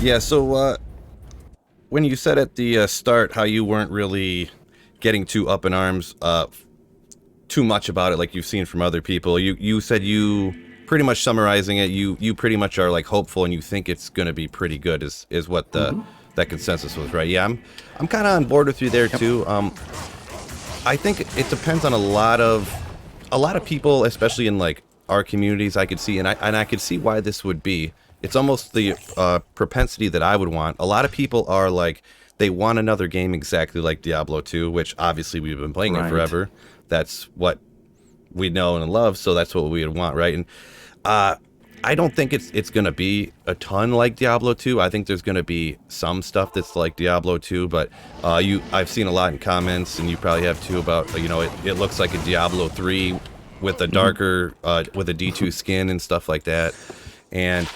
Yeah, so when you said at the start how you weren't really getting too up in arms too much about it like you've seen from other people, you said you pretty much summarizing it, you pretty much are like hopeful and you think it's going to be pretty good is what the that consensus was, right? Yeah, I'm kind of on board with you there too. I think it depends on a lot of people, especially in like our communities. I could see, and I could see why this would be. It's almost the propensity that I would want. A lot of people are like they want another game exactly like Diablo 2, which obviously we've been playing it Right. forever. That's what we know and love, so that's what we would want, right? And I don't think it's gonna be a ton like Diablo 2. I think there's gonna be some stuff that's like Diablo 2, but I've seen a lot in comments, and you probably have too, about it looks like a Diablo 3 with a darker with a D2 skin and stuff like that. And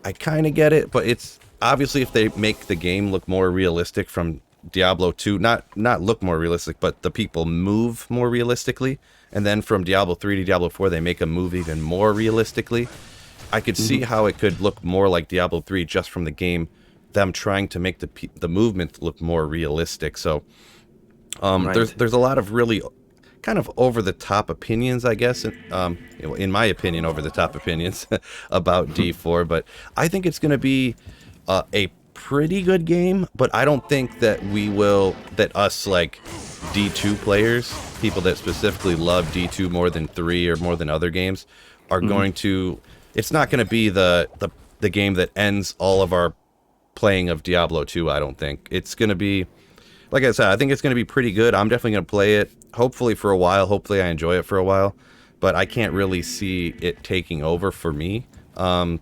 I kind of get it, but it's obviously if they make the game look more realistic from Diablo 2, not look more realistic, but the people move more realistically, and then from Diablo 3 to Diablo 4 they make them move even more realistically. I could see how it could look more like Diablo 3 just from the game, them trying to make the movement look more realistic. So Right. there's a lot of really kind of over the top opinions, I guess, in my opinion, over the top opinions about D4. But I think it's going to be a pretty good game. But I don't think that us like D2 players, people that specifically love D2 more than 3 or more than other games, are going to. It's not going to be the game that ends all of our playing of Diablo 2. I don't think it's going to be. Like I said, I think it's going to be pretty good. I'm definitely going to play it, hopefully for a while. Hopefully I enjoy it for a while. But I can't really see it taking over for me. And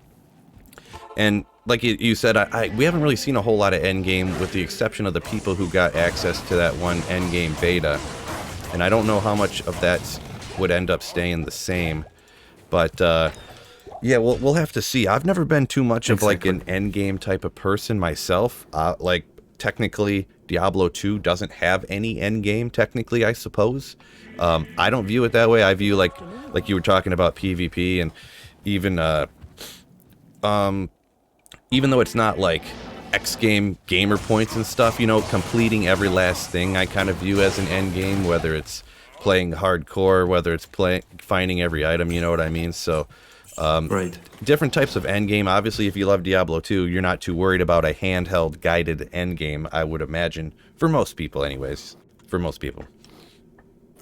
like you said, we haven't really seen a whole lot of endgame, with the exception of the people who got access to that one endgame beta. And I don't know how much of that would end up staying the same. But yeah, we'll have to see. I've never been too much of like an Exactly. endgame type of person myself. Like technically, Diablo 2 doesn't have any endgame. Technically, I suppose. I don't view it that way. I view like you were talking about PvP, and even even though it's not like X game gamer points and stuff, completing every last thing I kind of view as an end game, whether it's playing hardcore, whether it's finding every item, you know what I mean? So Right. different types of end game. Obviously, if you love Diablo 2, you're not too worried about a handheld guided end game, I would imagine, for most people anyways. For most people.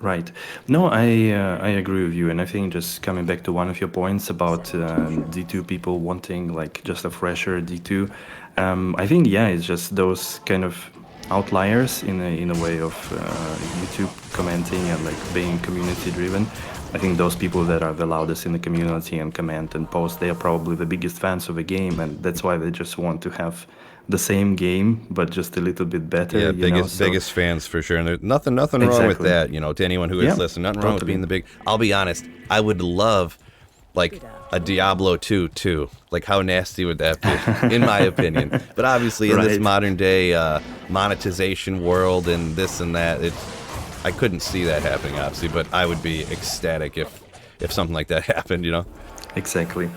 Right. No, I agree with you, and I think just coming back to one of your points about D2 people wanting like just a fresher D2, I think yeah, it's just those kind of outliers in a way of YouTube commenting and like being community driven. I think those people that are the loudest in the community and comment and post, they are probably the biggest fans of the game, and that's why they just want to have the same game but just a little bit better, Yeah, you know. biggest So biggest fans for sure, and there's nothing wrong with exactly. that. To anyone who is Yeah, listening, nothing wrong with totally. being the big. I'll be honest, I would love like a Diablo 2 too. Like how nasty would that be, in my opinion? But obviously, in this Right. modern day monetization world and this and that, I couldn't see that happening, obviously. But I would be ecstatic if something like that happened. Exactly.